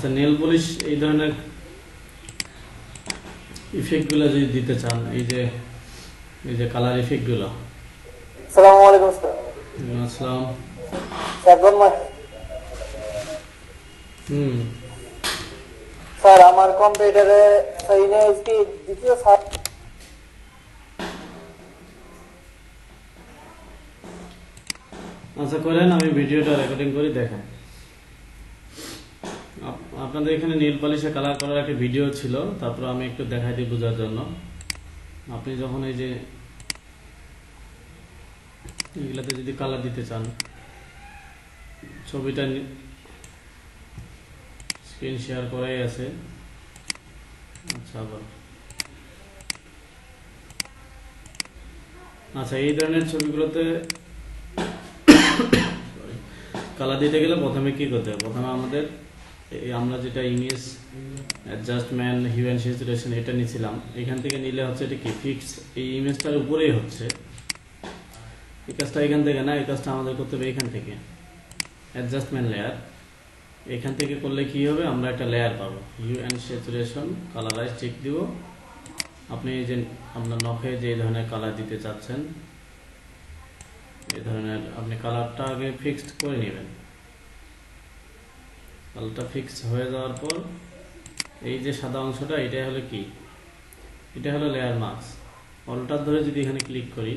আচ্ছা, nail polish এই ধরনের ইফেক্টগুলো যদি দিতে চান, এই যে কালার ইফেক্টগুলো। আসসালামু আলাইকুম স্যার। আসসালাম। স্যার আমার কম্পিউটারে কি দ্বিতীয় স্যার আচ্ছা করেন, আমি ভিডিওটা রেকর্ডিং করি, দেখেন। আপনাদের এখানে নীল পলিশে কালার করার একটা ভিডিও ছিল, তারপর আমি একটু দেখাই দিই বোঝার জন্য। আপনি যখন এই যে এগুলাতে যদি কালার দিতে চান, ছবিটা স্ক্রিন শেয়ার করাই আছে। আচ্ছা আবার আচ্ছা, এই ধরনের ছবিগুলোতে কালার দিতে গেলে প্রথমে কি করতে হবে? প্রথমে আমাদের আমরা যেটা image adjustment hue and saturation এটা নিয়েছিলাম, এখান থেকে নিলে হচ্ছে এটা কি ফিক্স এই ইমেজটার উপরেই হচ্ছে। এই কাজটা এখান থেকে না, এই কাজটা আমাদের করতে হবে এখান থেকে অ্যাডজাস্টমেন্ট লেয়ার। এখান থেকে করলে কি হবে, আমরা একটা লেয়ার পাবো, hue and saturation colourise check দিব। আপনি এই যে আপনার নখে যে ধরনের কালার দিতে চাচ্ছেন, এই ধরনের আপনি কালারটা আগে ফিক্সড করে নেবেন। কালারটা ফিক্স হয়ে যাওয়ার পর এই যে সাদা অংশটা, এটাই হলো কি, এটা হলো লেয়ার মাস্ক। অলটার ধরে যদি এখানে ক্লিক করি,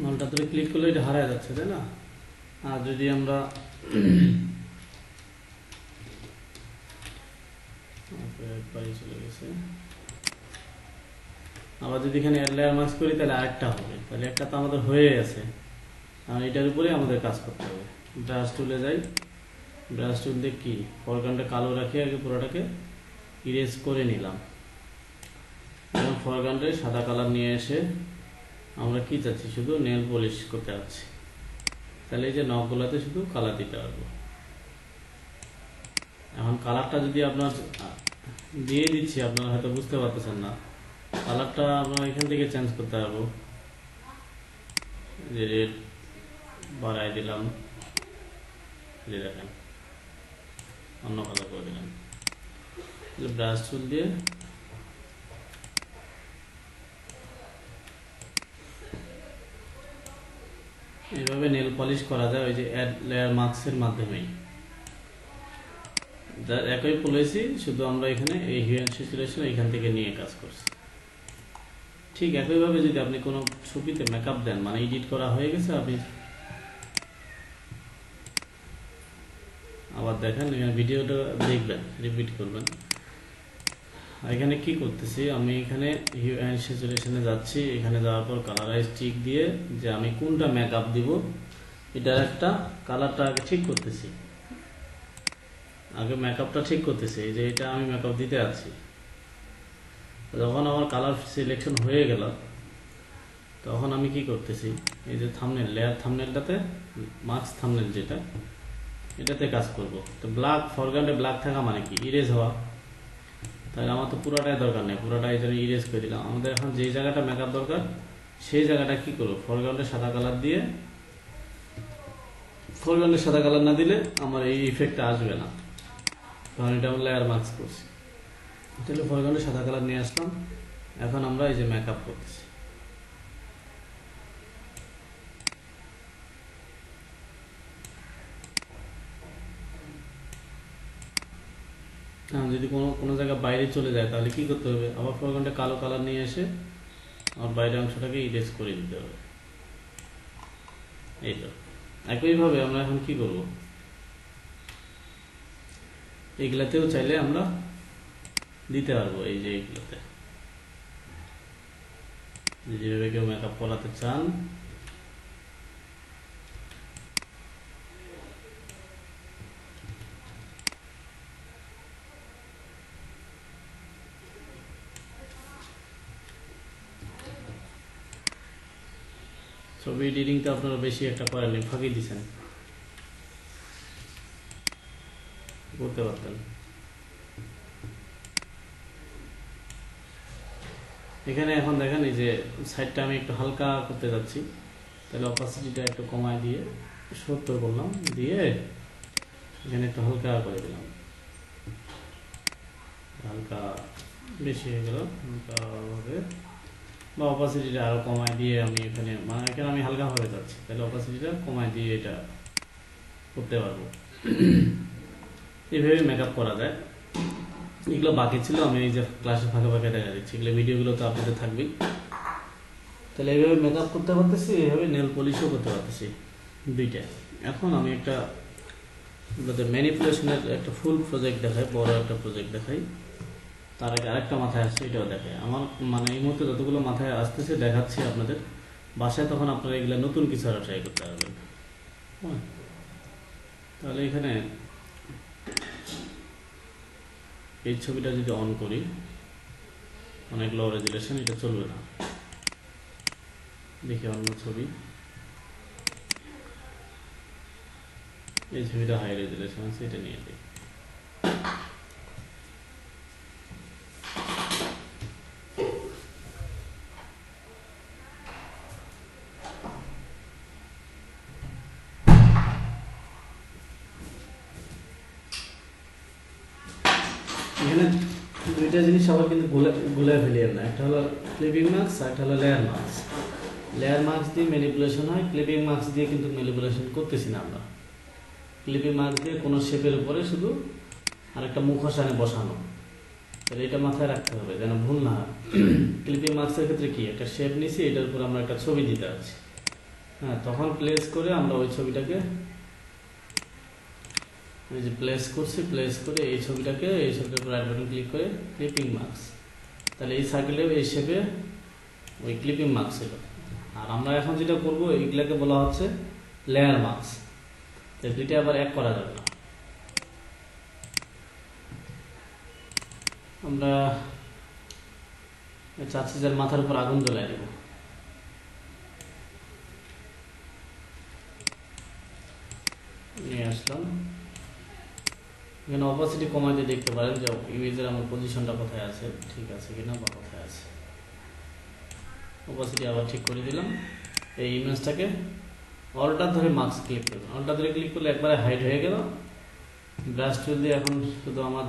অলটার ধরে ক্লিক করলে এটা হারায় যাচ্ছে, তাই না? আর যদি আমরা চলে গেছে, আবার যদি এখানে লেয়ার মাস্ক করি তাহলে আরেকটা হবে, তাহলে একটা তো আমাদের হয়ে গেছে। আর এটার উপরে আমাদের কাজ করতে হবে। ব্রাশ টুলে যাই, ব্রাশ টুল দিয়ে কি ফরগ্রাউন্ডটা কালো রাখি, আগে পুরোটাকে ইরেজ করে নিলাম। এবং ফরগ্রাউন্ডে সাদা কালার নিয়ে এসে আমরা কি চাচ্ছি, শুধু নেল পলিশ করতে যাচ্ছি। তাহলে এই যে নখগুলোতে শুধু কালার দিতে পারবো। এখন কালারটা যদি আপনার দিয়ে দিচ্ছি, আপনারা হয়তো বুঝতে পারতেছেন না, কালারটা আমরা এখান থেকে চেঞ্জ করতে পারবো। যে রেড বাড়াই দিলাম, দেখেন অন্য কালার করে দিলাম। ব্রাশ টুল দিয়ে এইভাবে নেল পলিশ করা যায়, ওই যে অ্যাড লেয়ার মাস্কের মাধ্যমেই। যার একই পলিসি, শুধু আমরা এখানে এই হিউ অ্যান্ড স্যাচুরেশন এখান থেকে নিয়ে কাজ করছি। ঠিক একইভাবে যদি আপনি কোনো ছবিতে মেকআপ দেন, মানে এডিট করা হয়ে গেছে, আপনি আবার দেখেন, এখানে ভিডিওটা দেখবেন, রিপিট করবেন। এখানে কি করতেছি, আমি এখানে হিউ অ্যান্ড স্যাচুরেশনে যাচ্ছি। এখানে যাওয়ার পর কালারাইজ টিক দিয়ে যে আমি কোনটা মেকআপ দিব, এটার একটা কালারটা আগে ঠিক করতেছি। আগে মেকআপটা ঠিক করতেছি, এই যে এটা আমি মেকআপ দিতে আছি। যখন আমার কালার সিলেকশন হয়ে গেল, তখন আমি কি করতেছি, এই যে থাম্বনেল লেয়ার, থাম্বনেলটাতে মাস্ক থাম্বনেল যেটা, এটাতে কাজ করব। তো ব্ল্যাক ফরগ্রাউন্ডে ব্ল্যাক থাকা মানে কি, ইরেজ হওয়া। তাহলে আমার তো পুরোটাই দরকার নেই, পুরোটা এই জন্য ইরেজ করে দিলাম। আমাদের এখন যেই জায়গাটা মেকআপ দরকার, সেই জায়গাটা কি করবো, ফরগ্রাউন্ডে সাদা কালার দিয়ে, ফরগ্রাউন্ডে সাদা কালার না দিলে আমার এই ইফেক্টটা আসবে না, কারণ এটা আমরা লেয়ার মাস্ক করছি। তাহলে ফরগ্রাউন্ডে সাদা কালার নিয়ে আসলাম। এখন আমরা এই যে মেকআপ করতেছি, যদি কোনো জায়গায় বাইরে চলে যায়, তাহলে কি করতে হবে, আবার ফরগ্রাউন্ডে কালো কালার নিয়ে এসে আমার বাইরের অংশটাকে ইরেজ করে দিতে হবে। এই তো একইভাবে আমরা এখন কি করব, এইগুলাতেও চাইলে আমরা দিতে পারবো। এই যে এইগুলোতে যেভাবে কেউ মেকআপ করাতে চান, ছবি এডিটিংটা আপনারা বেশি একটা করেননি, ফাঁকি দিচ্ছেন, করতে পারতেন। এখানে এখন দেখেন, এই যে সাইডটা আমি একটু হালকা করতে যাচ্ছি, তাহলে অপাসিটিটা একটু কমায় দিয়ে 70 করলাম, দিয়ে এখানে একটু হালকা করে দিলাম, হালকা বেশি হয়ে গেল, হালকা হবে, বা অপাসিটিটা আরও কমায় দিয়ে আমি এখানে এখানে আমি হালকাভাবে যাচ্ছি, তাহলে অপাসিটিটা কমায় দিয়ে এটা করতে পারবো। এইভাবে মেকআপ করা যায়। এগুলো বাকি ছিল, আমি এই যে ক্লাসে ফাঁকে ফাঁকে দেখা দিচ্ছি, এগুলো ভিডিওগুলো তো আপনাদের থাকবেই। তাহলে এইভাবে মেকআপ করতে পারতেছি, এইভাবে নেল পলিশও করতে পারতেছি, দুইটা। এখন আমি একটা ম্যানিপুলেশনের একটা ফুল প্রজেক্ট দেখাই, বড় একটা প্রজেক্ট দেখাই, তার আগে আরেকটা মাথায় আসছে, এটাও দেখাই। আমার এই মুহূর্তে যতগুলো মাথায় আসতেছে দেখাচ্ছি আপনাদের, বাসায় তখন আপনারা এগুলো নতুন কিছু আরও ট্রাই করতে পারবেন। তাহলে এখানে এই ছবিটা যদি অন করি, অনেক লো রেজুলেশন, এটা চলবে না। দেখি অন্য ছবি, এই ছবিটা হাই রেজুলেশন আছে, এটা নিয়ে দিই। এখানে দুইটা জিনিস আবার কিন্তু গুলায় ফেলিয়ে না, একটা হলো ক্লিপিং মার্কস আর একটা হলো লেয়ার মার্কস। লেয়ার মার্কস দিয়ে ম্যানিপুলেশন হয়, ক্লিপিং মার্কস দিয়ে কিন্তু ম্যানিপুলেশন করতেছি না আমরা। ক্লিপিং মার্কস দিয়ে কোনো শেপের উপরে শুধু আরেকটা মুখোশানে বসানো, তাহলে এটা মাথায় রাখতে হবে যেন ভুল না হয়। ক্লিপিং মার্কসের ক্ষেত্রে কি, একটা শেপ নিছি, এটার উপর আমরা একটা ছবি দিতে আছি, হ্যাঁ, তখন প্লেস করে আমরা ওই ছবিটাকে, এই যে প্লেস করছি, প্লেস করে এই ছবিটাকে, এই ছবিটার উপর রাইট বাটন ক্লিক করে ক্লিপিং মার্কস, তাহলে এই সার্কেলে এই শেপে ওই ক্লিপিং মার্কস ছিল। আর আমরা এখন যেটা করবো, এইগুলাকে বলা হচ্ছে লেয়ার মার্কস। তো দুইটা আবার এক করা যাবে না। আমরা চাচ্ছি যার মাথার উপর আগুন জ্বলাই দেব, নিয়ে আসলাম। এখানে অপাসিটি কমাই দিয়ে দেখতে পারেন যে ইমেজের আমার পজিশনটা কোথায় আছে, ঠিক আছে কিনা বা কোথায় আছে। অপাসিটি আবার ঠিক করে দিলাম। এই ইমেজটাকে অলটা ধরে মার্কস ক্লিক করবেন, অলটা ধরে ক্লিক করলে একবারে হাইড হয়ে গেল। ব্রাশ টুল দিয়ে এখন শুধু আমার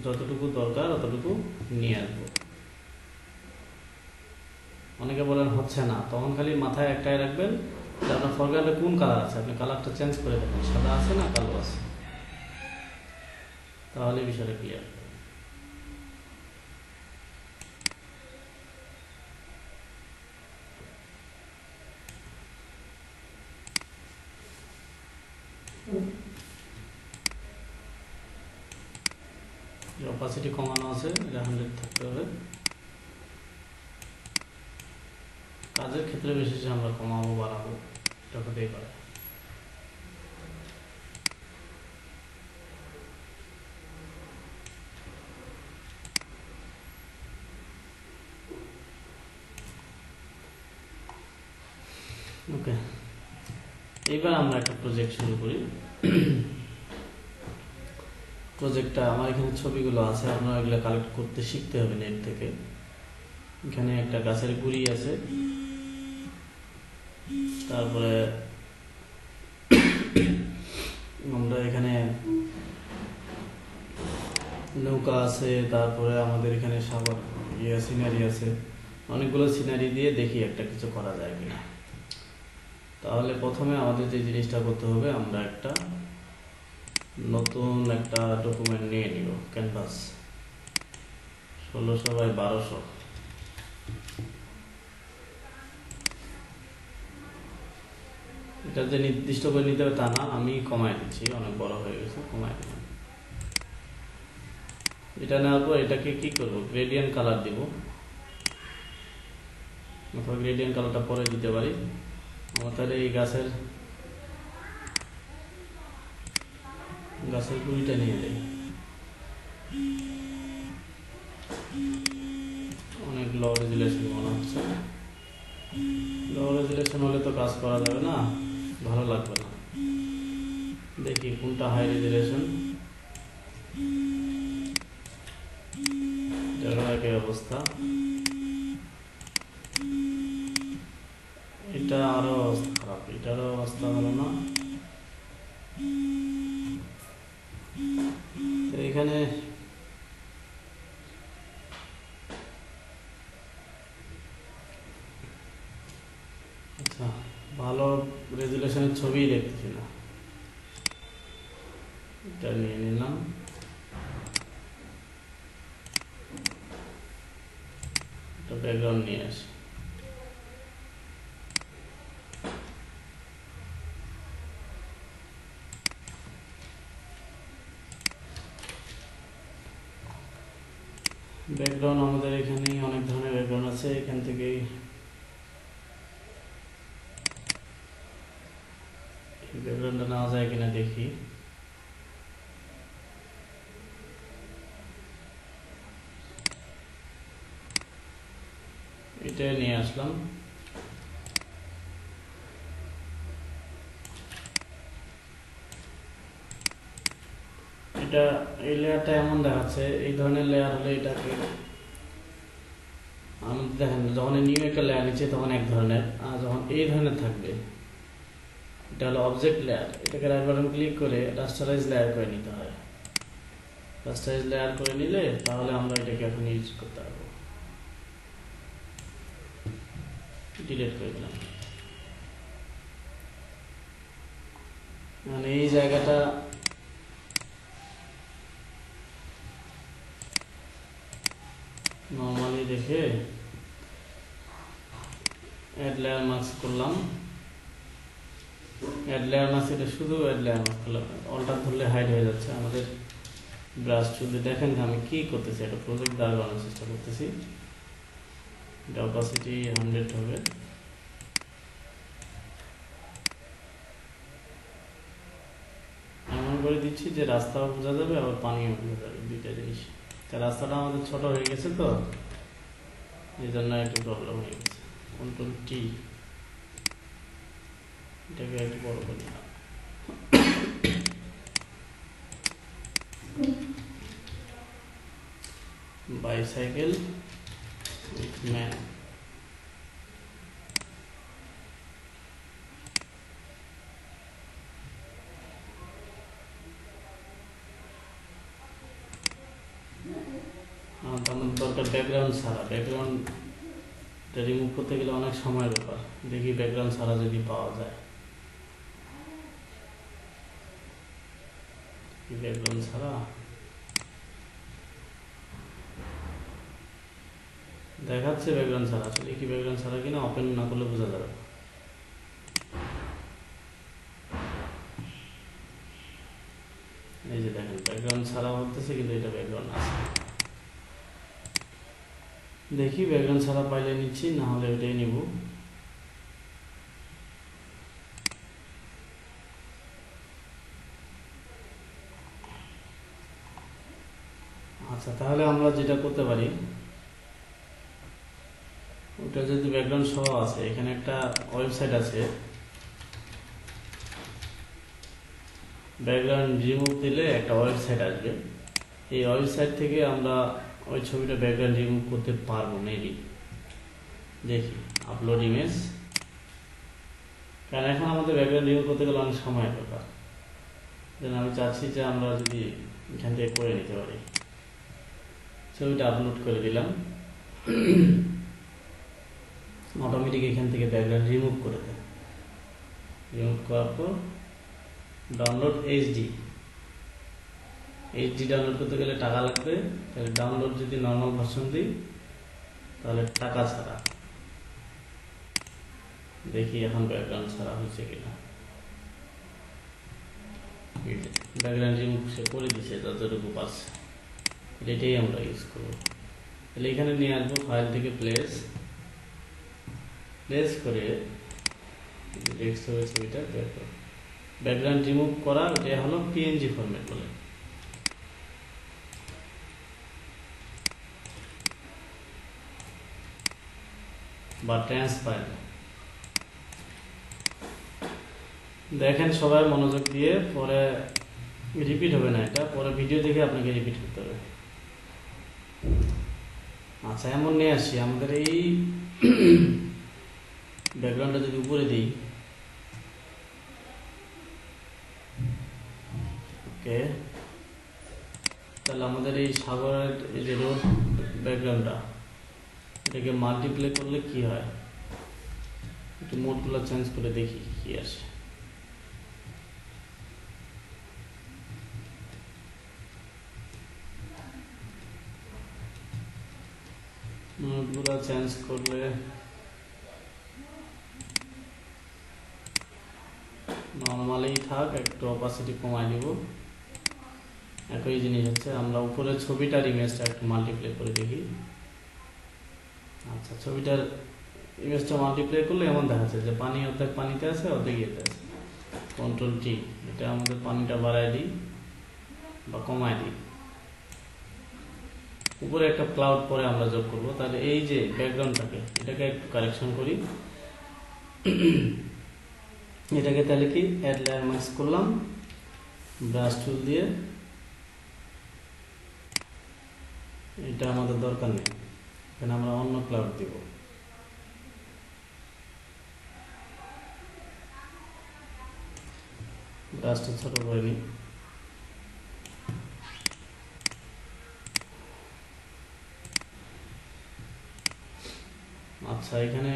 যতটুকু দরকার ততটুকু নিয়ে আসবো। অনেকে বলেন হচ্ছে না, তখন খালি মাথায় একটাই রাখবেন যে আপনার ফরগ্রাউন্ডে কোন কালার আছে, আপনি কালারটা চেঞ্জ করে দেবেন, সাদা আছে না কালো আছে, তাহলে বিষয়টা ক্লিয়ার। অপাসিটি কমানো আছে, এটা 100 থাকতে হবে। কাজের ক্ষেত্রে বেশি আমরা কমাবো বাড়াবো, এটা হতেই পারে। ওকে, এইবার আমরা একটা প্রজেক্ট শুরু করি। প্রজেক্টটা আমার এখানে ছবিগুলো আছে, আপনারা এগুলো কালেক্ট করতে শিখতে হবে নেট থেকে। এখানে একটা গাছের গুড়ি আছে, তারপরে আমরা এখানে নৌকা আছে, তারপরে আমাদের এখানে সাগর সিনারি আছে, অনেকগুলো সিনারি দিয়ে দেখি একটা কিছু করা যায় কিনা। তাহলে প্রথমে আমাদের যে জিনিসটা করতে হবে, আমরা একটা নতুন একটা ডকুমেন্ট নিয়ে নিব, ক্যানভাস 1600x1200। এটা যে নির্দিষ্ট করে নিতে হবে তা না, আমি কমাই দিচ্ছি, অনেক বড় হয়ে গেছে, কমাই দিলাম। এটা নেওয়ার পর এটাকে কি করব, গ্রেডিয়েন্ট কালার দিব, অথবা গ্রেডিয়েন্ট কালারটা পরে দিতে পারি। আমরা তাহলে এই গাছের গুঁড়িটা নিয়ে যাই, অনেক লো রেজুলেশন মনে হচ্ছে। লো রেজুলেশন হলে তো কাজ করা যাবে না, ভালো লাগবে না। দেখি কোনটা হাই রেজুলেশন, একই অবস্থা। এটা আরো অবস্থা খারাপ, এটারও অবস্থা ভালো না। তো এখানে আচ্ছা ভালো রেজুলেশনের ছবি দেখতেছি না, এটা নিয়ে নিলাম। এটা ব্যাকগ্রাউন্ড নিয়ে আসি। ব্যাকগ্রাউন্ড আমাদের এখানেই অনেক ধরনের ব্যাকগ্রাউন্ড আছে, এখান থেকেই ব্যাকগ্রাউন্ডটা নেওয়া যায় কিনা দেখি। এটা নিয়ে আসলাম। এটা এই লেয়ারটা এমন দেখাচ্ছে, এই ধরনের লেয়ার হলে এটাকে আমাদের দেখেন যখন নিউ একটা লেয়ার নিচ্ছে তখন এক ধরনের, আর যখন এই ধরনের থাকবে এটা হলো অবজেক্ট লেয়ার। এটাকে রাইট বাটন ক্লিক করে রাস্টারাইজ লেয়ার করে নিতে হয়। রাস্টারাইজ লেয়ার করে নিলে তাহলে আমরা এটাকে এখন ইউজ করতে পারবো। ডিলিট করে দিলাম। মানে এই জায়গাটা নর্মালি দেখে অ্যাড লেয়ার মাস্ক করলাম। অ্যাড লেয়ার মাস্ক, এটা শুধু অ্যাড লেয়ার মাস্ক করলাম, অল্টার ধরলে হাইড হয়ে যাচ্ছে আমাদের ব্রাশ। যদি দেখেন আমি কি করতেছি, একটা প্রজেক্ট দাঁড় করানোর চেষ্টা করতেছি। এটা অপাসিটি 100 হবে। এমন করে দিচ্ছি যে রাস্তাও বোঝা যাবে আবার পানিও বোঝা যাবে, দুইটা জিনিস। তা রাস্তাটা আমাদের ছোট হয়ে গেছে, তো এই জন্য একটু প্রবলেম হয়ে গেছে। কন্ট্রোল টি, এটাকে একটু বড় করে দিলাম। Bicycle with man. আমাদের দরকার ব্যাকগ্রাউন্ড ছাড়া। ব্যাকগ্রাউন্ডটা রিমুভ করতে গেলে অনেক সময় ব্যাপার। দেখি ব্যাকগ্রাউন্ড ছাড়া যদি পাওয়া যায়। ব্যাকগ্রাউন্ড ছাড়া দেখাচ্ছে, ব্যাকগ্রাউন্ড ছাড়া আসলে কি ব্যাকগ্রাউন্ড ছাড়া কিনা ওপেন না করলে বোঝা যাবে। এই যে দেখেন ব্যাকগ্রাউন্ড ছাড়া বলতেছে, কিন্তু এটা ব্যাকগ্রাউন্ড আছে। দেখি ব্যাকগ্রাউন্ড ছাড়া পাইলে নিচ্ছি, না হলে ওইটাই নিব। আচ্ছা, তাহলে আমরা যেটা করতে পারি, ওটা যদি ব্যাকগ্রাউন্ড সহ আছে, এখানে একটা ওয়েবসাইট আছে, ব্যাকগ্রাউন্ড রিমুভ দিলে একটা ওয়েবসাইট আসবে। এই ওয়েবসাইট থেকে আমরা ওই ছবিটা ব্যাকগ্রাউন্ড রিমুভ করতে পারবো মেবি। দেখি আপলোড ইমেজ, কারণ এখন আমাদের ব্যাকগ্রাউন্ড রিমুভ করতে গেলে অনেক সময় দরকার। যেন আমি চাচ্ছি যে আমরা যদি এখান থেকে করে নিতে পারি। ছবিটা আপলোড করে দিলাম, অটোমেটিক এখান থেকে ব্যাকগ্রাউন্ড রিমুভ করে দেয়। রিমুভ করার পর ডাউনলোড এইচডি ডাউনলোড করতে গেলে টাকা লাগবে। তাহলে ডাউনলোড যদি নর্মাল ভার্সন দিই তাহলে টাকা ছাড়া। দেখি এখন ব্যাকগ্রাউন্ড ছাড়া হয়েছে কিনা। ব্যাকগ্রাউন্ড রিমুভ সে করে দিচ্ছে যতটুকু পাচ্ছে, এটাই আমরা ইউজ করবো। তাহলে এখানে নিয়ে আসবো, ফাইল থেকে প্লেস করে ছবিটা বের করবো। ব্যাকগ্রাউন্ড রিমুভ করা এটা হলো পিএনজি ফরম্যাট বলে। বা ট্রান্সফার। দেখেন সবাই মনোযোগ দিয়ে, পরে রিপিট হবে না, এটা পরে ভিডিও দেখে আপনাকে রিপিট করতে হবে। আচ্ছা, এমন নিয়ে আসি আমাদের এই ব্যাকগ্রাউন্ডটা যদি উপরে দিই, ওকে, তাহলে আমাদের এই সাগরের এই যে রোড ব্যাকগ্রাউন্ডটা, এটাকে মাল্টিপ্লাই করলে কি হয়, একটু মোডগুলো চেঞ্জ করে দেখি কি আসে। মোডগুলো চেঞ্জ করলে নর্মালি থাক, একটু অপাসিটি কমাই দিব। একই জিনিস হচ্ছে, আমরা উপরে ছবিটার ইমেজটা একটু মাল্টিপ্লাই করে দেখি। আচ্ছা, ছবিটার ইমেজটা মাল্টিপ্লাই করলে এমন দেখাচ্ছে যে পানি অর্ধেক পানিতে আছে, অর্ধেক ইয়েতে আছে। কন্ট্রোল টি, এটা আমাদের পানিটা বাড়ায় দিই বা কমায় দিই। উপরে একটা ক্লাউড পরে আমরা যোগ করব, তাহলে এই যে ব্যাকগ্রাউন্ডটাকে, এটাকে একটু কারেকশন করি। এটাকে তাহলে কি অ্যাড লেয়ার মাস্ক করলাম ব্রাশ টুল দিয়ে। এটা আমাদের দরকার নেই, এখানে আমরা অন্য ক্লাউড দিব। ব্রাশটা ছোট করে নিই। আচ্ছা, এখানে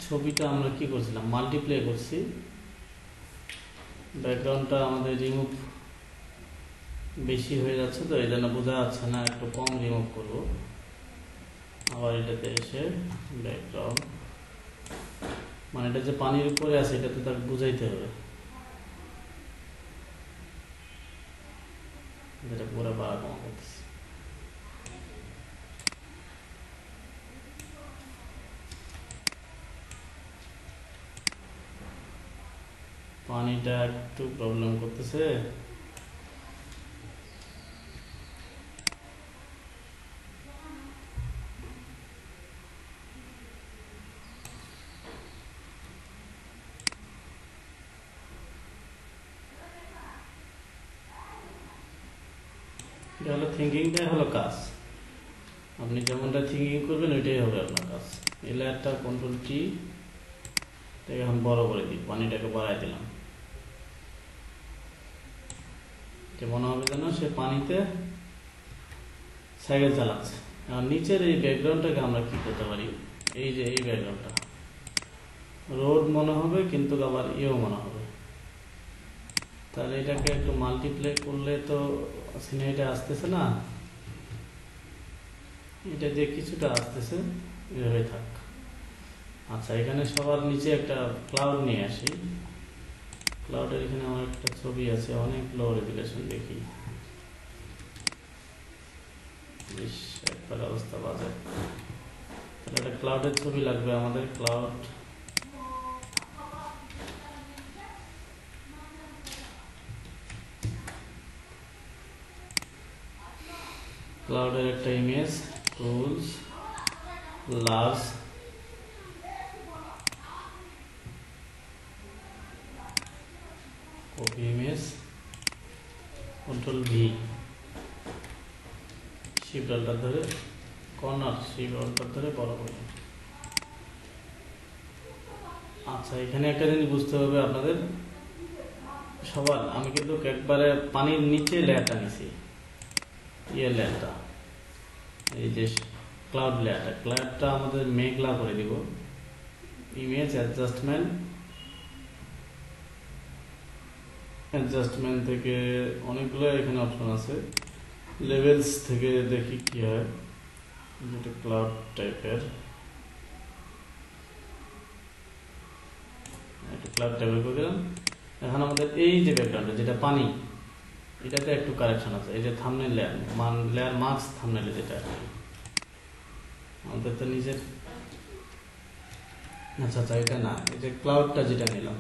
ছবিটা আমরা কি করছিলাম, মাল্টিপ্লাই করছি। ব্যাকগ্রাউন্ডটা আমাদের রিমুভ বেশি হয়ে যাচ্ছে, তো এই জন্য বোঝা যাচ্ছে না, একটু কম রিমুভ করব। আবার এটাতে এসে ব্যাকগ্রাউন্ড, মানে এটা যে পানির উপরে আছে এটাতে তাকে বুঝাইতে হবে, যেটা পুরো বাড়া কমা করতেছে। পানিটা একটু প্রবলেম করতেছে। এটা হলো থিঙ্কিংটাই হলো কাজ, আপনি যেমনটা থিঙ্কিং করবেন ওইটাই হবে আপনার কাজ। এই লেয়ারটা কন্ট্রোল টি, এখন বড় করে দিই, পানিটাকে বাড়াই দিলাম, যে মনে হবে যেন সে পানিতে সাইকেল চালাচ্ছে। আর নিচের এই ব্যাকগ্রাউন্ডটাকে আমরা কি করতে পারি, এই যে এই ব্যাকগ্রাউন্ডটা রোড মনে হবে, কিন্তু আবার ইয়েও মনে হবে। তাহলে এটাকে একটু মাল্টিপ্লাই করলে তো সিনারিটা আসতেছে না, এটা যে কিছুটা আসতেছে এভাবে থাক। আচ্ছা, এখানে সবার নিচে একটা ক্লাউড নিয়ে আসি। ক্লাউডের এখানে আমার একটা ছবি আছে, অনেক লো রেজুলেশন, দেখি একবার অবস্থা বাজে। তাহলে একটা ক্লাউডের ছবি লাগবে আমাদের। ক্লাউডের একটা image, tools, large, copy image, control V, shift alt ধরে কর্নার, শিফট অল্টার ধরে বড় করে। আচ্ছা, এখানে একটা জিনিস বুঝতে হবে আপনাদের সবার, আমি কিন্তু একবারে পানির নিচে লেয়ারটা নিছি, ইয়ে লেয়ারটা, এই যে ক্লাউড লেয়ারটা আমাদের মেঘলা করে দিব। ইমেজ অ্যাডজাস্টমেন্ট থেকে অনেকগুলো এখানে অপশন আছে, লেভেলস থেকে দেখি কি হয়, যেটা ক্লাউড টাইপের, ক্লাউড টাইপের করে দিলাম। এখন আমাদের এই যে ব্যাকগ্রাউন্ডে যেটা পানি, এটাতে একটু কারেকশন আছে। এই যে থাম্বনেল লেয়ার মার্কস, থাম্বনেলে যেটা আমাদের তো নিজের, আচ্ছা আচ্ছা এটা না, এই যে ক্লাউডটা যেটা নিলাম,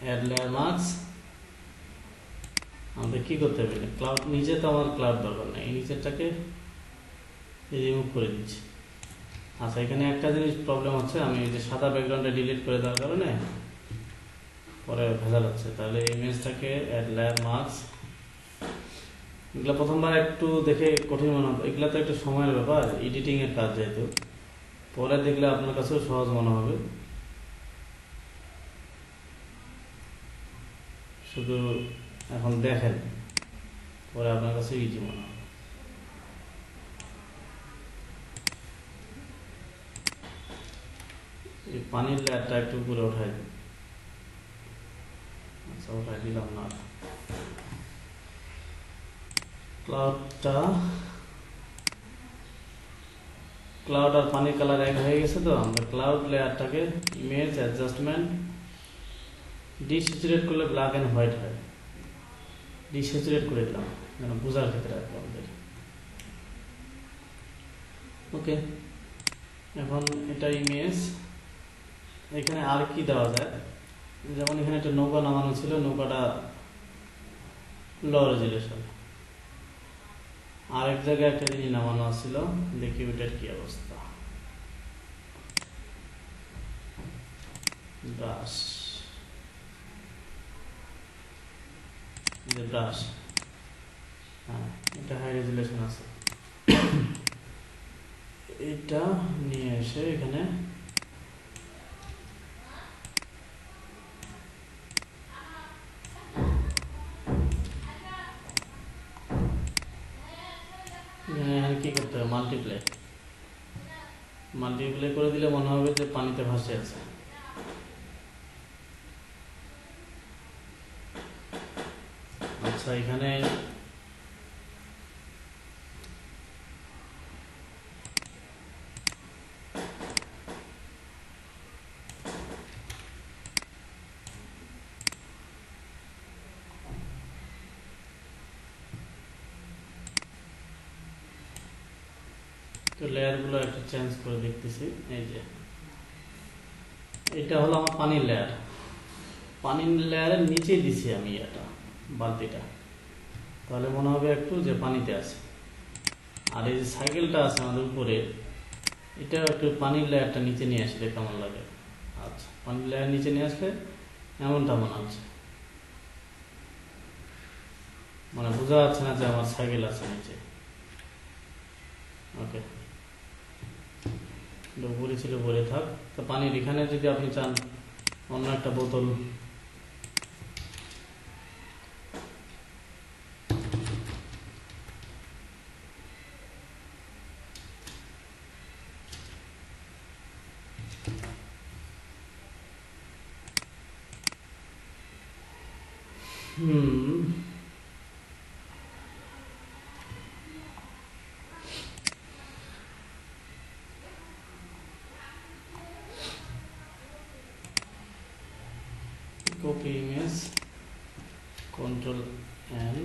অ্যাড লেয়ার মার্কস, আমাদের কি করতে হবে, ক্লাউড নিচে তো আমার ক্লাউড দরকার নেই, এই নিচেরটাকে রিমুভ করে দিচ্ছি। আচ্ছা, এখানে একটা জিনিস প্রবলেম হচ্ছে, আমি এই যে সাদা ব্যাকগ্রাউন্ডে ডিলিট করে দেওয়ার কারণে পরে ভেজা যাচ্ছে। তাহলে ইমেজটাকে অ্যাড লেয়ার মার্কস, এগুলো প্রথমবার একটু দেখে কঠিন মনে হবে, এগুলো তো একটা সময়ের ব্যাপার, এডিটিং এর কাজ, যেহেতু পরে দেখলে আপনার কাছেও সহজ মনে হবে, শুধু এখন দেখেন, পরে আপনার কাছে ইজি মনে হবে। এই পানির লেয়ারটা একটু উপরে উঠাই দিন। আচ্ছা, উঠাই দিলাম না। ক্লাউড আর পানির কালার এক হয়ে গেছে, তো আমরা ক্লাউড লেয়ারটাকে ইমেজ অ্যাডজাস্টমেন্ট ডিস্যাচুরেট করলে ব্ল্যাক অ্যান্ড হোয়াইট হয়, ডিস্যাচুরেট করে দিলাম যেন বোঝার ক্ষেত্রে আর কি আমাদের। ওকে, এখন এটা ইমেজ, এখানে আর কি দেওয়া যায়, যেমন এখানে একটা নৌকা নামানো ছিল, নৌকাটা লো রেজুলেশন, আরেক জায়গায় একটা জিনিস নামানো ছিল, দেখি ওইটার কি অবস্থা। ব্রাশ, ব্রাশ, হ্যাঁ এটা হাই রেজুলেশন আছে। এটা নিয়ে এসে এখানে কি করতে হবে, মাল্টিপ্লাই করে দিলে মনে হবে যে পানিতে ভাসে আছে। আচ্ছা, এখানে তো লেয়ারগুলো একটু চেঞ্জ করে দেখতেছি। এই যে এটা হলো আমার পানির লেয়ার, পানির লেয়ারের নিচে দিছি আমি এটা বালতিটা, তাহলে মনে হবে একটু যে পানিতে আছে। আর এই যে সাইকেলটা আছে আমাদের উপরে, এটা একটু পানির লেয়ারটা নিচে নিয়ে আসলে কেমন লাগে। আচ্ছা, পানির লেয়ার নিচে নিয়ে আসলে এমনটা মনে হচ্ছে, মানে বোঝা যাচ্ছে না যে আমার সাইকেল আছে নিচে। ওকে, উপরে ছিল ভরে থাক। তো পানির এখানে যদি আপনি চান অন্য একটা বোতল, copy image, control N,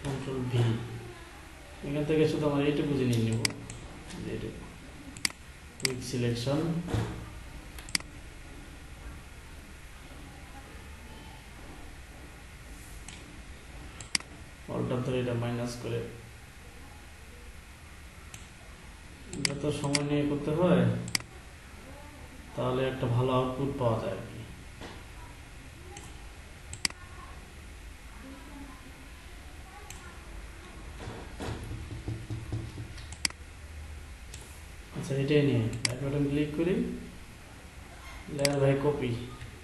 control V, এখান থেকে শুধু আমরা এইটুকু জিনিস নিব, এইটুকু কুইক সিলেকশন, অল্টার ধরে এটা মাইনাস করে, যত সময় নিয়ে করতে হয় তাহলে একটা ভালো আউটপুট পাওয়া যায় আর কি। আচ্ছা, এটাই নিয়ে ব্যাক বাটন ক্লিক করি, লেয়ার বাই কপি,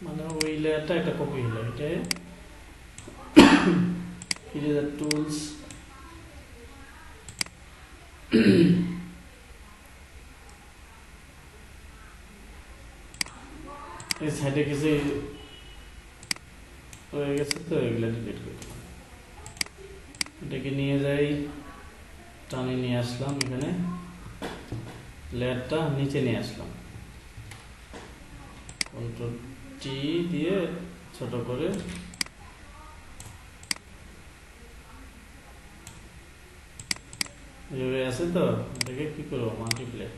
মানে ওই লেয়ারটা একটা কপি হলো। এটা ইরেজার টুলস, এই সাইডে কিছু হয়ে গেছে, তো এগুলো ডিলিট করে দিলাম। এটাকে নিয়ে যাই, টানে নিয়ে আসলাম, এখানে লেয়ারটা নিচে নিয়ে আসলাম, কন্ট্রোল টি দিয়ে ছোট করে এভাবে আছে। তো এটাকে কি করবো, মাল্টিপ্লাই,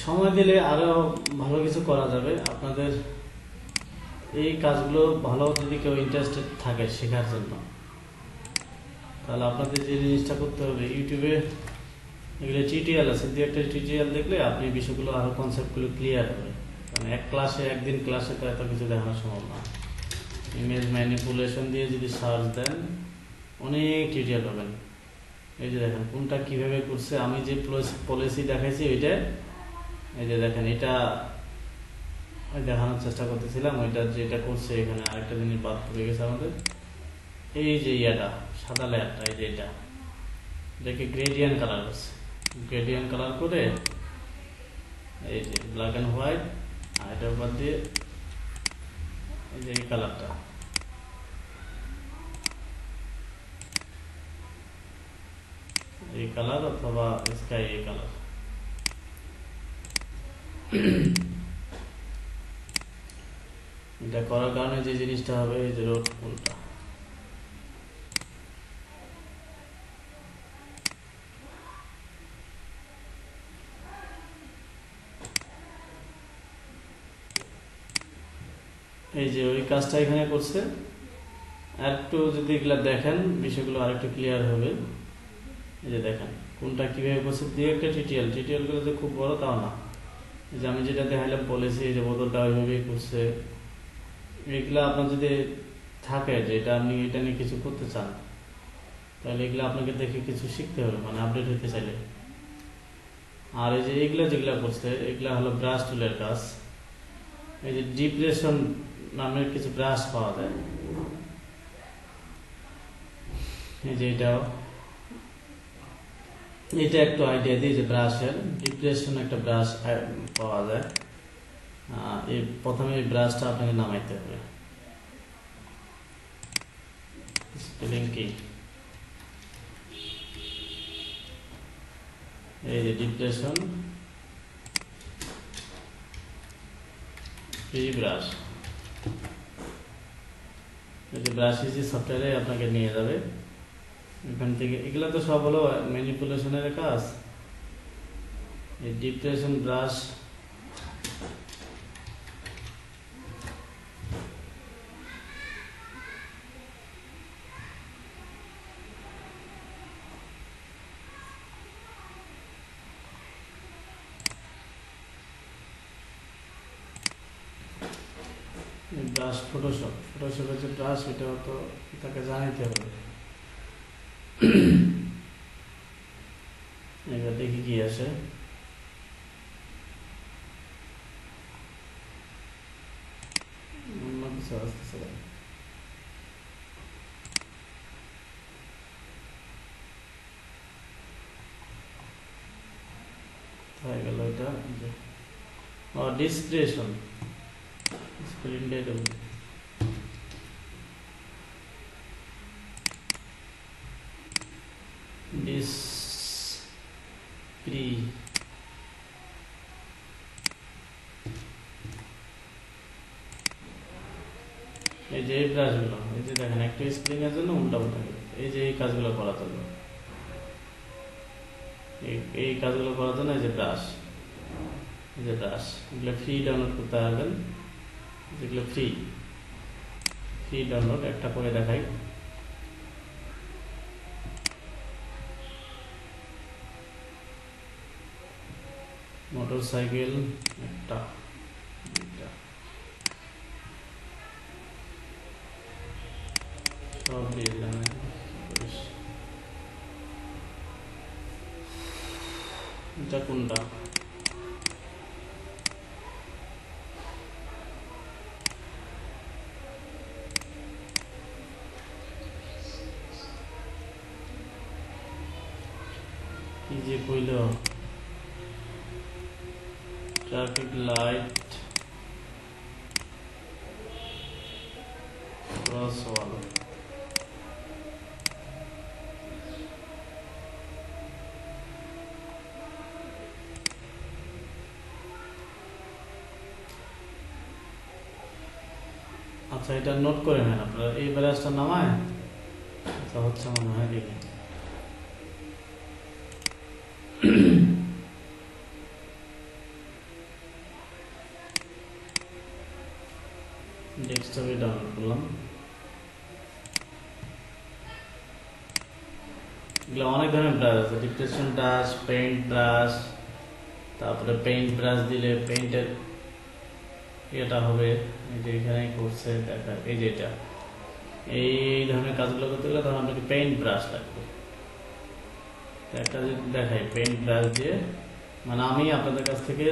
সময় দিলে আরো ভালো কিছু করা যাবে। আপনাদের এই কাজগুলো ভালো যদি কেউ ইন্টারেস্টেড থাকে শেখার জন্য, তাহলে আপনাদের যে জিনিসটা করতে হবে, ইউটিউবে এগুলো টিউটোরিয়াল আছে, দু একটা টিউটোরিয়াল দেখলে আপনি বিষয়গুলো আরো কনসেপ্টগুলো ক্লিয়ার হবে। কারণ একদিন ক্লাসে তো এত কিছু দেখানো সম্ভব না। ইমেজ ম্যানিপুলেশন দিয়ে যদি সার্চ দেন অনেক টিউটোরিয়াল পাবেন। এই যে দেখেন কোনটা কিভাবে করছে, আমি যে পলিসি দেখাইছি ওইটা, এই যে দেখেন এটা দেখানোর চেষ্টা করতেছিলাম, ওইটা যেটা করছে এখানে আরেকটা জিনিস বাদ পড়ে গেছে আমাদের। এই যে ইয়াটা সাদা লেয়ারটা, এই যে এটাকে গ্রেডিয়েন্ট কালার করছে, গ্রেডিয়েন্ট কালার করে এই যে ব্ল্যাক অ্যান্ড হোয়াইট, আর এটার বাদ দিয়ে এই যে এই কালারটা, এই কালার অথবা স্কাই এই কালার। এটা করার কারণে যে জিনিসটা হবে, এই যে রোড কোনটা, এই যে ওই কাজটা এখানে করছে। আর একটু যদি এগুলা দেখেন বিষয়গুলো আরেকটু ক্লিয়ার হবে। এই যে দেখেন কোনটা কিভাবে করছে, দিয়ে একটা টিউটোরিয়ালগুলো যে খুব বড় তাও না। এই যে আমি যেটা দেখাইলাম পলিসি, এই যে বদলটা ওইভাবেই করছে। এগুলা আপনার যদি থাকে যে এটা আপনি এটা নিয়ে কিছু করতে চান, তাহলে এগুলো আপনাকে দেখে কিছু শিখতে হবে, মানে আপডেট হতে চাইলে। আর এই যে যেগুলা করছে এগুলা হলো ব্রাশ টুলের কাজ। এই যে ডিপ্রেশন নামের কিছু ব্রাশ পাওয়া যায়, এই যে এটা একটু আইডিয়া দিই যে ব্রাশের ডিপ্রেশন একটা ব্রাশ পাওয়া যায়। এই প্রথমে এই ব্রাশটা আপনাকে নামাইতে হবে, স্পেলিং কি, এই যে ডিপ্রেশন ফ্রি ব্রাশ, এই যে ব্রাশ ইজি সফটওয়্যারে আপনাকে নিয়ে যাবে এখান থেকে। এগুলো তো সব হলো ম্যানিপুলেশনের কাজ। এই ডিপ্রেশন ব্রাশ ফটোশপের যে ব্রাশ, এটাও তো তাকে জানাইতে হবে। এবার দেখি কি আসে। অন্য কিছু আসতেছে না। হয়ে গেল এটা, ডিসক্রিপশন স্ক্রিন ডেট ডিসপ্রি এই যে এই ব্রাশগুলো, এই যে দেখেন একটা স্প্রিং এর জন্য উল্টা উল্টা, এই যে এই কাজগুলো করার জন্য, এই কাজগুলো করার জন্য এই যে ব্রাশ, এই যে ব্রাশ এগুলো ফ্রি ডাউনলোড করতে পারবেন। যেগুলো ফ্রি ডাউনলোড একটা করে দেখাই। মোটরসাইকেল একটা, সব দিয়ে দিলাম। এটা কোনটা, কি যে কইল, ট্রাফিক লাইট ক্রস ওয়াল, আচ্ছা এটা নোট করে নেন আপনারা। এই ব্রাশটা নামায়, আচ্ছা হচ্ছে মনে হয়, দেখি ডেস্কটপে ডাউনলোড করলাম। এগুলো অনেক ধরনের ব্রাশ আছে, ডিপ্রেশন ব্রাশ, পেইন্ট ব্রাশ, তারপরে পেইন্ট ব্রাশ দিলে পেইন্টের এটা হবে। এই যে এখানে করছে দেখা, এই যে এটা, এই ধরনের কাজগুলো করতে গেলে তখন আপনাকে পেইন্ট ব্রাশ লাগবে। একটা যদি দেখাই পেইন্ট ব্রাশ দিয়ে, মানে আমি আপনাদের কাছ থেকে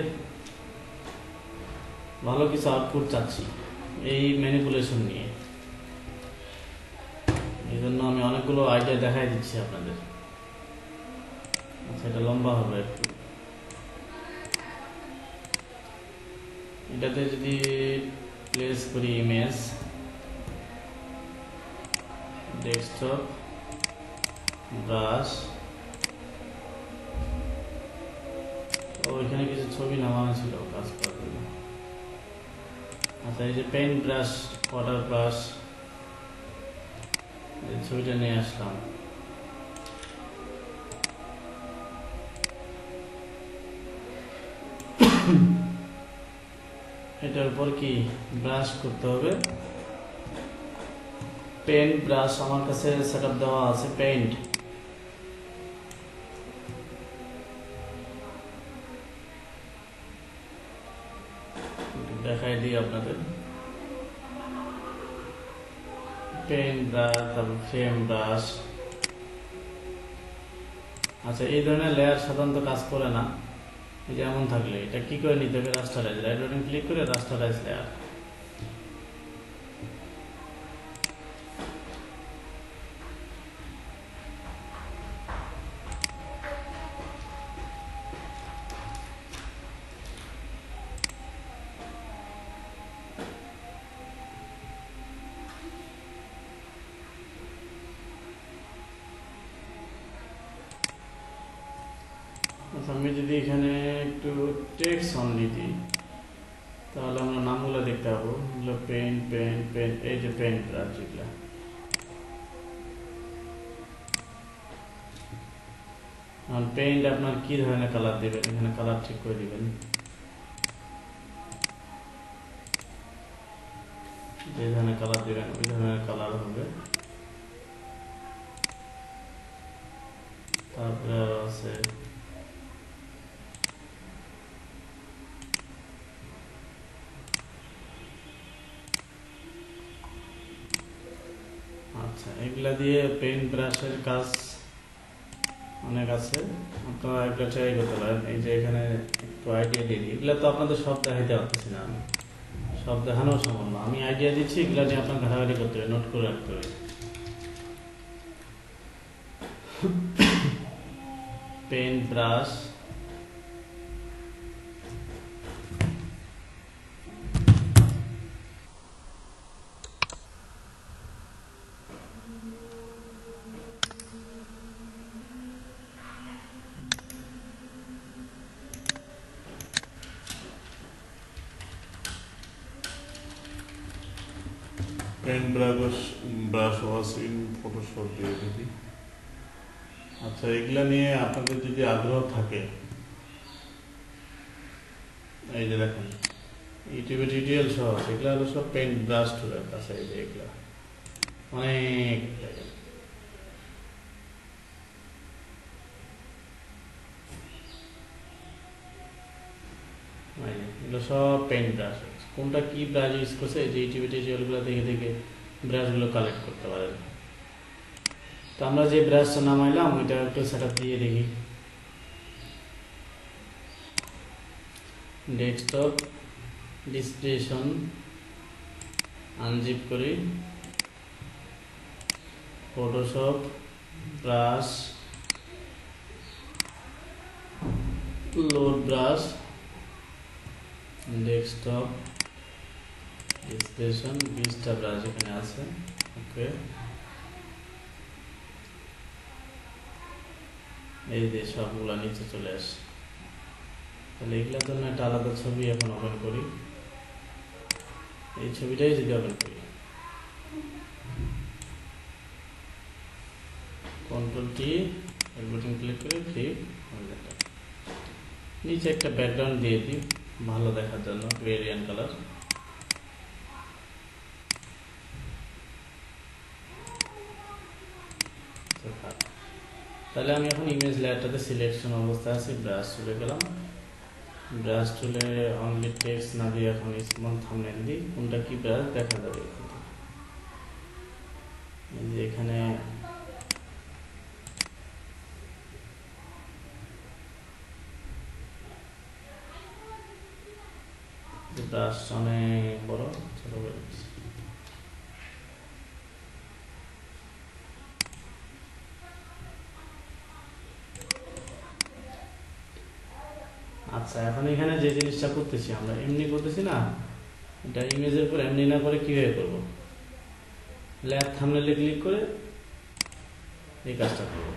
ভালো কিছু আউটপুট চাচ্ছি এই ম্যানিপুলেশন নিয়ে, এই জন্য আমি অনেকগুলো আইডিয়া দেখাই দিচ্ছি আপনাদের। আচ্ছা, এটা লম্বা হবে একটু। এটাতে যদি প্লেস করি ইমেজ, ডেস্কটপ, ব্রাশ, ওইখানে কিছু ছবি নামানো ছিল কাজ করার জন্য। আচ্ছা, এই যে পেন ব্রাশ, ওয়াটার ব্রাশ, এই ছবিটা নিয়ে আসলাম। এটার উপর কি ব্রাশ করতে হবে, পেন্ট ব্রাশ আমার কাছে সেটআপ দেওয়া আছে। পেন্ট দেখাই দিই আপনাদের। পেন ব্রাশ, তারপর ফ্রেম ব্রাশ। আচ্ছা, এই ধরনের লেয়ার সাধারণত কাজ করে না। এই যে এমন থাকলে এটা কি করে নিতে হবে, রাস্টারাইজ, রাইট বাটন ক্লিক করে রাস্টারাইজ লেয়ার। আমি যদি এখানে একটু টেক্সট অনলি দিই, তাহলে আমরা নামগুলো দেখতে পাবো। এগুলো পেন পেন পেন, এই যে পেন ব্রাশ যেগুলা। পেইন্ট আপনার কি ধরনের কালার দিবেন, এখানে কালার ঠিক করে দিবেন। যে ধরনের কালার দিবেন ওই ধরনের কালার হবে। তারপরে আরো আছে আচ্ছা, এগুলা দিয়ে পেইন্ট ব্রাশের কাজ অনেক আছে, আপনারা একটা ট্রাই করতে পারেন। এই যে এখানে একটু আইডিয়া দিয়ে দিই, এগুলা তো আপনাদের সব দেখাইতে পারতেছি না, আমি সব দেখানো সম্ভব না। আমি আইডিয়া দিচ্ছি, এগুলা নিয়ে আপনার ঘাটাঘাটি করতে হবে, নোট করে রাখতে হবে। Paint brush, Paint brush was in Photoshop দিয়ে দিবি। আচ্ছা, এগুলা নিয়ে আপনাদের যদি আগ্রহ থাকে, এই যে দেখেন ইউটিউবে টিউটোরিয়াল সহ আছে, এগুলা হলো সব পেইন্ট ব্রাশ টুলের কাছে। এই যে এগুলা অনেক, এগুলো সব পেইন্ট ব্রাশ। কোনটা কি ব্রাশ ইউজ করছে, এই যে ইউটিউবে টিউটোরিয়ালগুলো দেখে দেখে ব্রাশগুলো কালেক্ট করতে পারেন। তো আমরা যে ব্রাশটা নামাইলাম ওইটা একটু সেটআপ দিয়ে দেখি। ডেস্কটপ, ডিসক্রিপশন আনজিপ করি, Photoshop, brush, load brush, desktop, description, 20টা ব্রাশ এখানে আছে। ওকে, এই যে সবগুলা নিচে চলে আসে। তাহলে এগুলোর জন্য একটা আলাদা ছবি এখন ওপেন করি। এই ছবিটাই যদি ওপেন করি, কন্ট্রোল টি, বাটন ক্লিক করে ফ্লিপ, নিচে একটা ব্যাকগ্রাউন্ড দিয়ে দিই ভালো দেখার জন্য, গ্রেডিয়েন্ট কালার। তাহলে আমি এখন ইমেজ লেয়ারটাতে সিলেকশন অবস্থায় আছি, ব্রাশ টুলে গেলাম, ব্রাশ টুলে অনলি টেক্সট না দিয়ে এখন স্মল থাম্বনেল দিই, কোনটা কি ব্রাশ দেখা যাবে এখান থেকে। এই যে এখানে ব্রাশ অনেক বড়, ছোট করে দিচ্ছি। আচ্ছা, এখন এখানে যে জিনিসটা করতেছি আমরা এমনি করতেছি না, এটা ইমেজের উপর এমনি না করে কিভাবে করবো, লেয়ার থাম্বনেলে ক্লিক করে এই কাজটা করবো।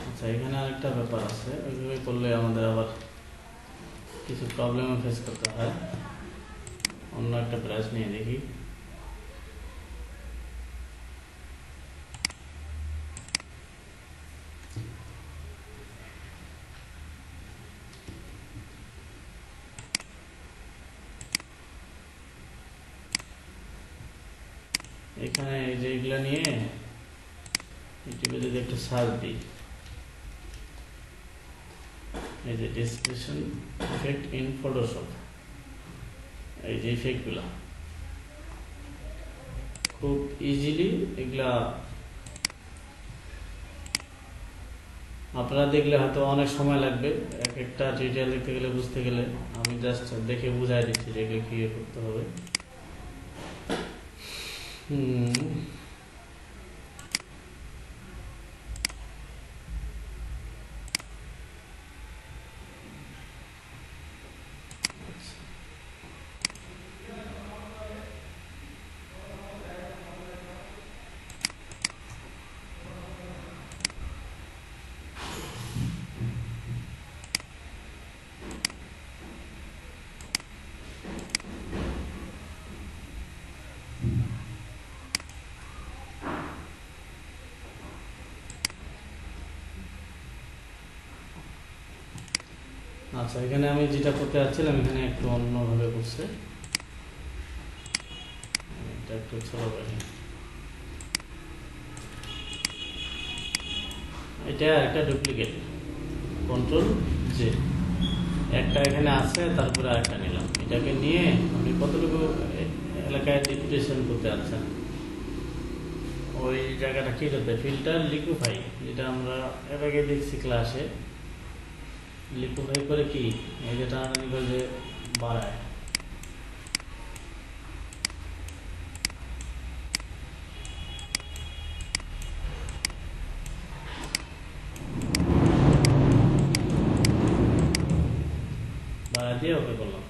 আচ্ছা, এখানে আরেকটা ব্যাপার আছে, ওইভাবে করলে আমাদের আবার কিছু প্রবলেমও ফেস করতে হয়। অন্য একটা ব্রাশ নিয়ে দেখি। এখানে এই যে এগুলা নিয়ে ইউটিউবে যদি একটা সার্চ দিই, এই যে ডিসক্রিপশন ইফেক্ট ইন ফটোশপ, এই যে ইফেক্টগুলা খুব ইজিলি এগুলা আপনারা দেখলে হয়তো অনেক সময় লাগবে, এক একটা টিউটোরিয়াল দেখতে গেলে বুঝতে গেলে। আমি জাস্ট দেখে বুঝাই দিচ্ছি যে এগুলো কি করতে হবে। আচ্ছা, এখানে আমি যেটা করতে যাচ্ছিলাম এখানে একটু অন্যভাবে করছে, এটা একটু ছোট করে, এটা একটা ডুপ্লিকেট, কন্ট্রোল জে, একটা এখানে আছে তারপরে আরেকটা নিলাম। এটাকে নিয়ে আপনি কতটুকু এলাকায় ডিপুটেশন করতে যাচ্ছেন, ওই জায়গাটা কি করতে, ফিল্টার লিকুইফাই, যেটা আমরা এর আগে দেখছি ক্লাসে। লিকুইফাই করে কি, এই যে টানাটানি করে যে বাড়ায়, বাড়ায় দিয়ে ওকে করলাম,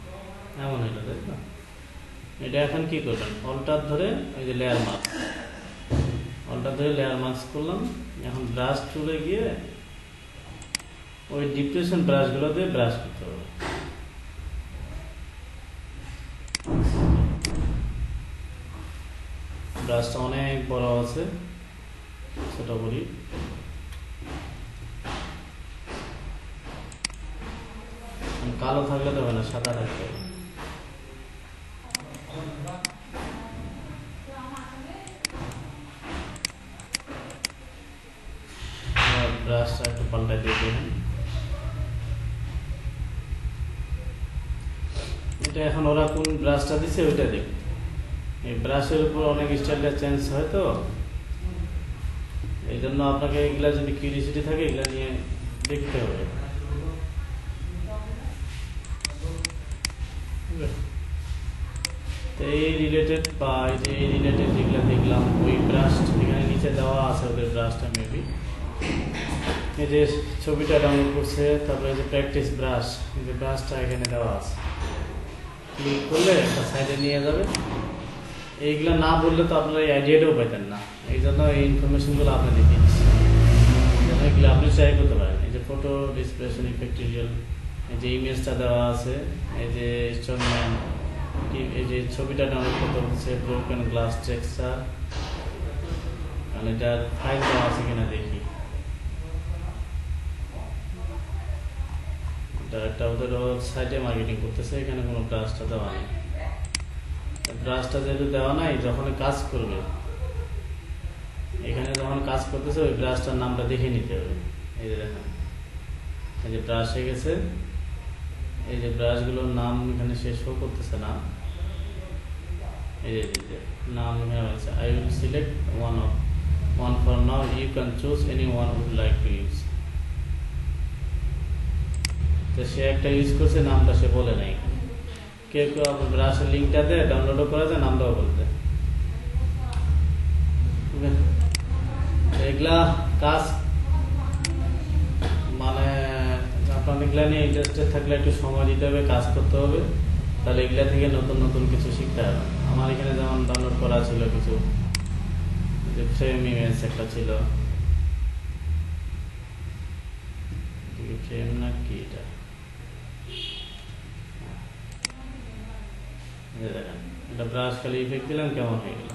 এমন হইলো, তাই না? এটা এখন কি করবেন, অল্টার ধরে ওই যে লেয়ার মার্ক, অল্টার ধরে লেয়ার মার্কস করলাম। এখন ব্রাশ টুলে গিয়ে ওই ডিপ্রেশন ব্রাশগুলো দিয়ে ব্রাশ করতে হবে। ব্রাশটা অনেক বড় আছে, ছোট করি। কালো থাকলে তো হবে না, সাদা থাকতে হবে। ব্রাশটা একটু পাল্টাই দিয়ে দেবেন। এটা এখন ওরা কোন ব্রাশটা দিচ্ছে ওইটা দেখ, এই ব্রাশের উপর অনেক স্টাইলটা চেঞ্জ হয়, তো এই জন্য আপনাকে এগুলা যদি কিউরিওসিটি থাকে এগুলা নিয়ে দেখতে হবে। তো এই রিলেটেড বা এই রিলেটেড যেগুলো দেখলাম, ওই ব্রাশ এখানে নিচে দেওয়া আছে, ওদের ব্রাশটা মেবি এই যে ছবিটা ডাউনলোড করছে, তারপরে যে প্র্যাকটিস ব্রাশ, এই যে ব্রাশটা এখানে দেওয়া আছে, ক্লিক করলে একটা সাইডে নিয়ে যাবে। এইগুলো না বললে তো আপনারা এই আইডিয়াটাও পাইতেন না, এই জন্য এই ইনফরমেশনগুলো আপনাদের দিচ্ছি, যেন এগুলো আপনি ট্রাই করতে পারেন। এই যে ফটো ডিসপ্লেশন ইফেক্টিরিয়াল, এই যে ইমেজটা দেওয়া আছে, এই যে স্ট্রংম্যান, এই যে ছবিটা ডাউনলোড করতে হচ্ছে, ব্রোকেন গ্লাস টেক্সচার, কারণ এটার ফাইল দেওয়া আছে কিনা দেখি। এটা একটা ওদের সাইটে মার্কেটিং করতেছে, এখানে কোনো ব্রাশটা দেওয়া নেই। ব্রাশটা যেহেতু দেওয়া নাই, যখন কাজ করবে এখানে যখন কাজ করতেছে ওই ব্রাশটার নামটা দেখে নিতে হবে। এই যে দেখেন, এই যে ব্রাশ হয়ে গেছে, এই যে ব্রাশগুলোর নাম এখানে সে শো করতেছে না। এই যে নাম এখানে আছে, I will select one for now, you can choose any one would like to use। তো সে একটা ইউজ করছে, নামটা সে বলে নাই। কেউ কেউ আপনার ব্রাশের লিঙ্কটা দেয়, ডাউনলোডও করা যায়, নামটাও বলতে। এগুলা কাজ মানে আপনার এগুলা নিয়ে ইন্টারেস্টেড থাকলে একটু সময় দিতে হবে, কাজ করতে হবে, তাহলে এগুলা থেকে নতুন নতুন কিছু শিখতে হবে। আমার এখানে যেমন ডাউনলোড করা ছিল কিছু, যে ফ্রেম ইমেজ একটা ছিল, ফ্রেম না কি এটা, দেখেন এটা ব্রাশ খালি ইফেক্ট দিলাম, কেমন হয়ে গেল।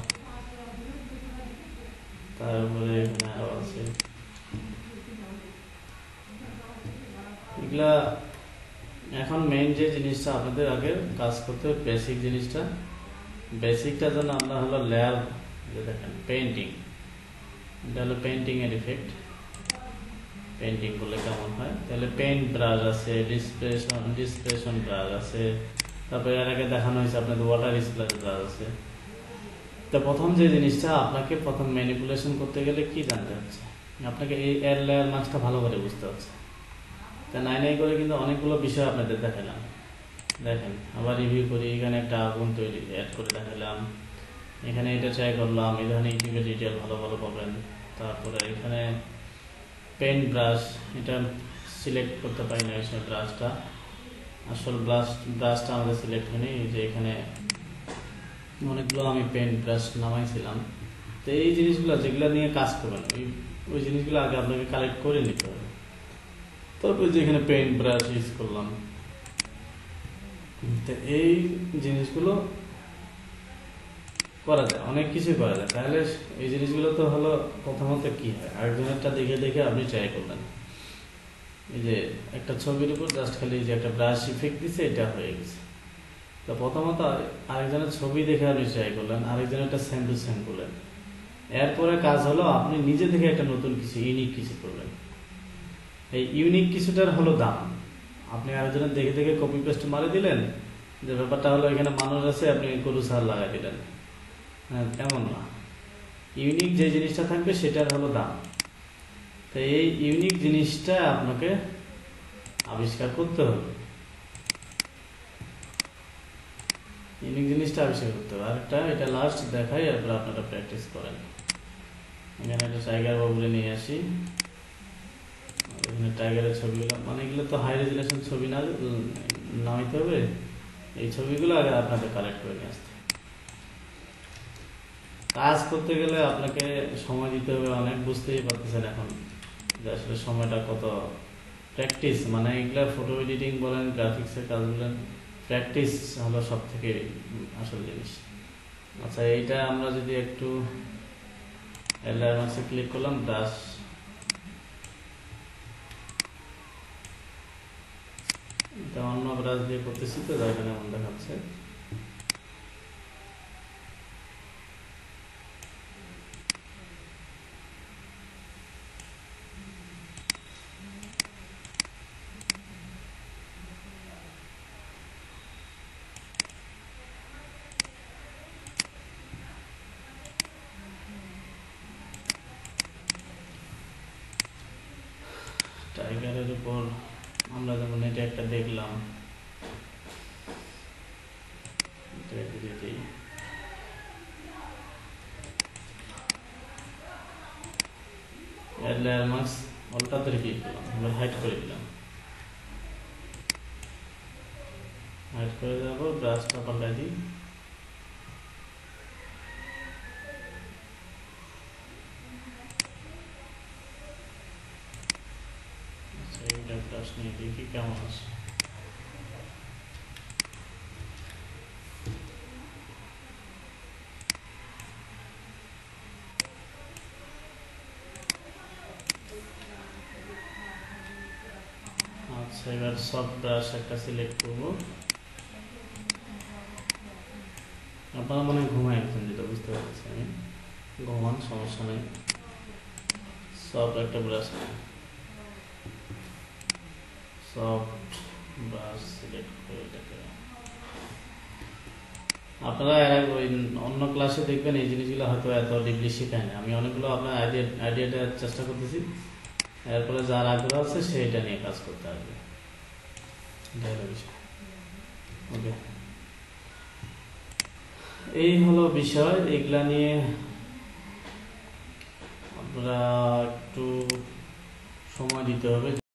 তারপরে এখানে আরো আছে এগুলা। এখন মেইন যে জিনিসটা আপনাদের আগে কাজ করতে হবে, বেসিক জিনিসটা। বেসিকটা জন্য আমরা হলো লেয়ার, দেখেন পেইন্টিং, এটা হলো পেইন্টিং এর ইফেক্ট। পেইন্টিং করলে কেমন হয়, তাহলে পেইন্ট ব্রাশ আছে, ডিসপ্রেশন ব্রাশ আছে, তারপরে এর আগে দেখানো হয়েছে আপনাদের ওয়াটার স্প্ল্যাশ ব্রাশ আছে। তো প্রথম যে জিনিসটা আপনাকে প্রথম ম্যানিপুলেশন করতে গেলে কি জানতে হচ্ছে, আপনাকে এই এর লেয়ার মার্কসটা ভালো করে বুঝতে হচ্ছে। তা নাই করে কিন্তু অনেকগুলো বিষয় আপনাদের দেখালাম। দেখেন আবার রিভিউ করি, এখানে একটা আগুন তৈরি অ্যাড করে দেখালাম, এখানে এটা ট্রাই করলাম, এখানে ইউটিউবে ডিটেল ভালো ভালো পাবেন। তারপরে এখানে পেইন্ট ব্রাশ, এটা সিলেক্ট করতে পারি না, এই ব্রাশটা আসল ব্রাশটা আমাদের সিলেক্ট হয়নি। এই যে এখানে অনেকগুলো আমি পেইন্ট ব্রাশ নামাইছিলাম। তো এই জিনিসগুলো যেগুলো নিয়ে কাজ করবেন, ওই জিনিসগুলো আগে আপনাকে কালেক্ট করে নিতে হবে। তারপরে যে এখানে পেইন্ট ব্রাশ ইউজ করলাম, তো এই জিনিসগুলো করা যায়, অনেক কিছু করা যায়। তাহলে এই জিনিসগুলো তো হলো প্রথমত কি হয়, আরেকজনেরটা দেখে দেখে আপনি ট্রাই করলেন। এই যে একটা ছবির উপর জাস্ট খালি যে একটা ব্রাশ ইফেক্ট দিচ্ছে, এটা হয়ে গেছে। তো প্রথমত আরেকজনের ছবি দেখে আপনি ট্রাই করলেন, আরেকজনেরটা সেম টু সেম করলেন। এরপরে কাজ হলো আপনি নিজে থেকে একটা নতুন কিছু, ইউনিক কিছু করবেন। এই ইউনিক কিছুটার হলো দাম। আপনি আরেকজনের দেখে দেখে কপি পেস্ট মারে দিলেন, যে ব্যাপারটা হলো এখানে মানুষ আছে, আপনি গরু সার লাগাই দিলেন, হ্যাঁ এমন না। ইউনিক যে জিনিসটা থাকবে সেটার হলো দাম। তো এই ইউনিক জিনিসটা আপনাকে আবিষ্কার করতে হবে, ইউনিক জিনিসটা আবিষ্কার করতে হবে। আরেকটা এটা লাস্ট দেখাই, এরপর আপনারা প্র্যাকটিস করেন। এখানে একটা টাইগার বাবুরে নিয়ে আসি, এখানে টাইগারের ছবিগুলো, মানে এগুলো তো হাই রেজুলেশন ছবি না, নামাইতে হবে। এই ছবিগুলো আগে আপনাদের কালেক্ট করে নিয়ে আসতে। কাজ করতে গেলে আপনাকে সময় দিতে হবে অনেক, বুঝতেই পারতেছেন এখন যে আসলে সময়টা কত। প্র্যাকটিস মানে এগুলা ফটো এডিটিং বলেন, গ্রাফিক্সের কাজ বলেন, প্র্যাকটিস হলো সব থেকে আসল জিনিস। আচ্ছা এইটা আমরা যদি একটু লেয়ার মার্কসে ক্লিক করলাম, ব্রাশ, এটা অন্য ব্রাশ দিয়ে করতেছি তো যার কারণে এমন দেখাচ্ছে। টাইগারের উপর আমরা যেমন এটা একটা দেখলাম, লেয়ার মার্কস অল্টাতে ক্লিক করলাম, এবার হাইড করে দিলাম। হাইড করে দেওয়ার পর ব্রাশটা পাল্টাই দিই, এইটা ব্রাশ নিয়ে দেখি কেমন আছে। আচ্ছা এবার সব ব্রাশ একটা সিলেক্ট করবো, আপনারা মনে হয় ঘুমায় একজন, যেটা বুঝতে পারছি আমি। ঘুমান, সমস্যা নেই। সব একটা ব্রাশ, সফট ব্রাশ সিলেক্ট করে এটাকে। আপনারা এর আগে ওই অন্য ক্লাসে দেখবেন এই জিনিসগুলো হয়তো এত ডিপলি শেখায় না। আমি অনেকগুলো আপনার আইডিয়াটা চেষ্টা করতেছি, এরপরে যার আগ্রহ আছে সেইটা নিয়ে কাজ করতে হবে। ওকে, এই হলো বিষয়। এগুলা নিয়ে আপনারা একটু সময় দিতে হবে।